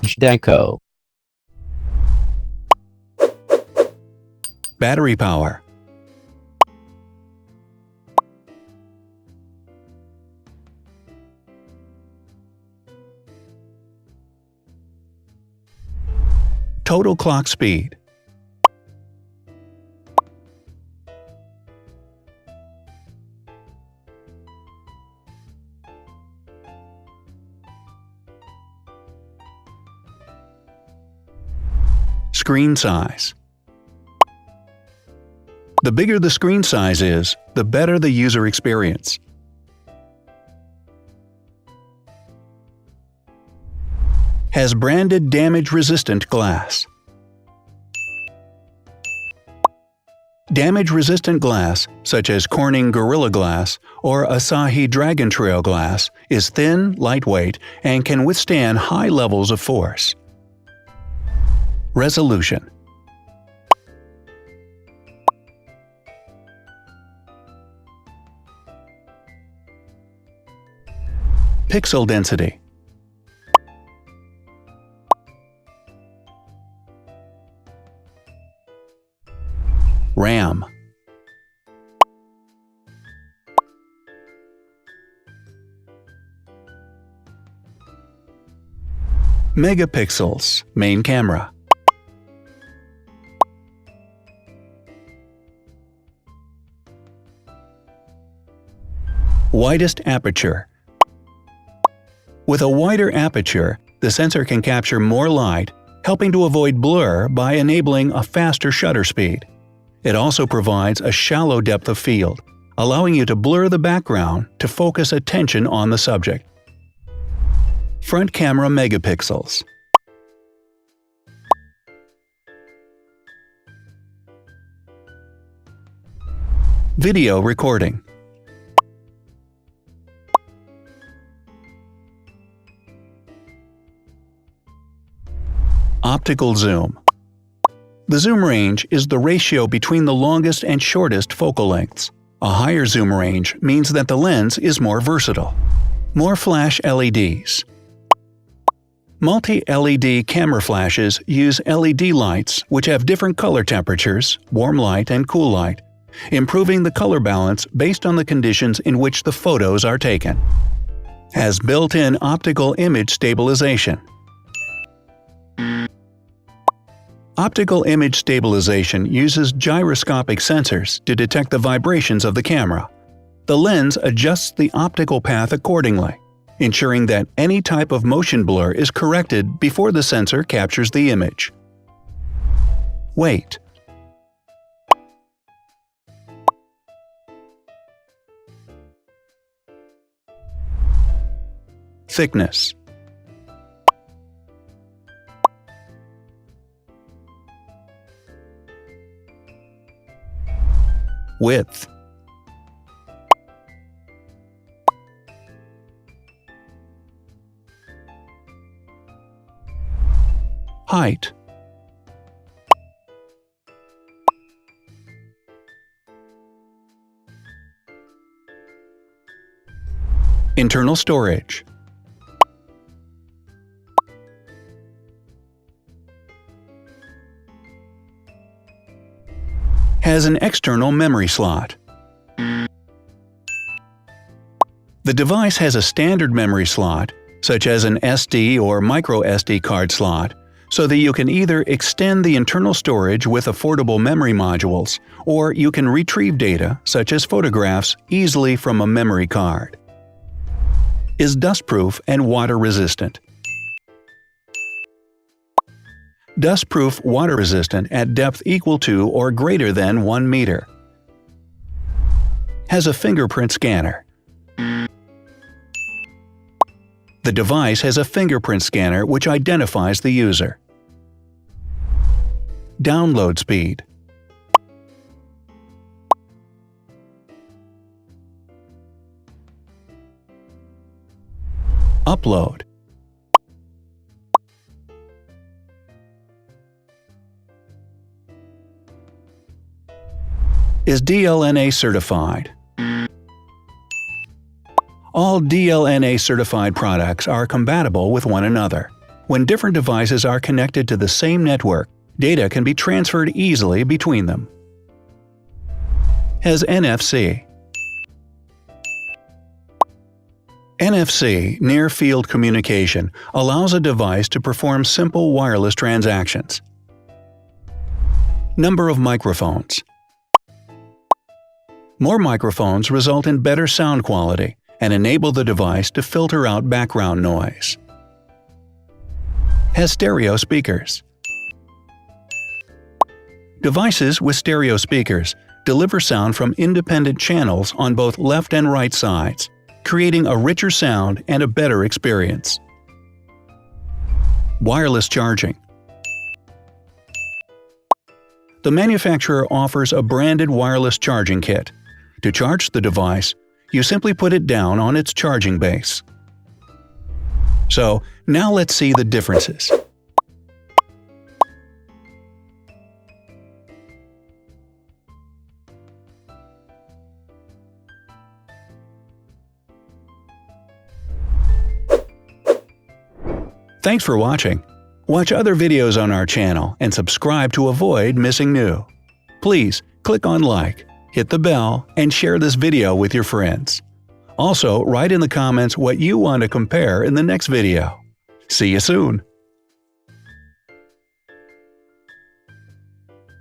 Deco. Battery power. Total clock speed. Screen size. The bigger the screen size is, the better the user experience. Has branded damage-resistant glass. Damage-resistant glass, such as Corning Gorilla Glass or Asahi Dragon Trail glass, is thin, lightweight, and can withstand high levels of force. Resolution. Pixel density. RAM. Megapixels, main camera. Widest aperture. With a wider aperture, the sensor can capture more light, helping to avoid blur by enabling a faster shutter speed. It also provides a shallow depth of field, allowing you to blur the background to focus attention on the subject. Front camera megapixels. Video recording. Optical zoom. The zoom range is the ratio between the longest and shortest focal lengths. A higher zoom range means that the lens is more versatile. More flash LEDs. Multi-LED camera flashes use LED lights which have different color temperatures, warm light and cool light, improving the color balance based on the conditions in which the photos are taken. Has built-in optical image stabilization. Optical image stabilization uses gyroscopic sensors to detect the vibrations of the camera. The lens adjusts the optical path accordingly, ensuring that any type of motion blur is corrected before the sensor captures the image. Weight. Thickness. Width. Height. Internal storage. Has an external memory slot. The device has a standard memory slot, such as an SD or micro SD card slot, so that you can either extend the internal storage with affordable memory modules, or you can retrieve data, such as photographs, easily from a memory card. Is dustproof and water-resistant. Dustproof water-resistant at depth equal to or greater than 1 meter. Has a fingerprint scanner. The device has a fingerprint scanner which identifies the user. Download speed. Upload. Is DLNA certified. All DLNA certified products are compatible with one another, When different devices are connected to the same network, data can be transferred easily between them. Has NFC. NFC, Near Field Communication, allows a device to perform simple wireless transactions. Number of microphones. More microphones result in better sound quality and enable the device to filter out background noise. Has stereo speakers. Devices with stereo speakers deliver sound from independent channels on both left and right sides, creating a richer sound and a better experience. Wireless charging. The manufacturer offers a branded wireless charging kit. To charge the device, you simply put it down on its charging base. So, now let's see the differences. Thanks for watching. Watch other videos on our channel and subscribe to avoid missing new. Please click on like, hit the bell, and share this video with your friends. Also, write in the comments what you want to compare in the next video. See you soon!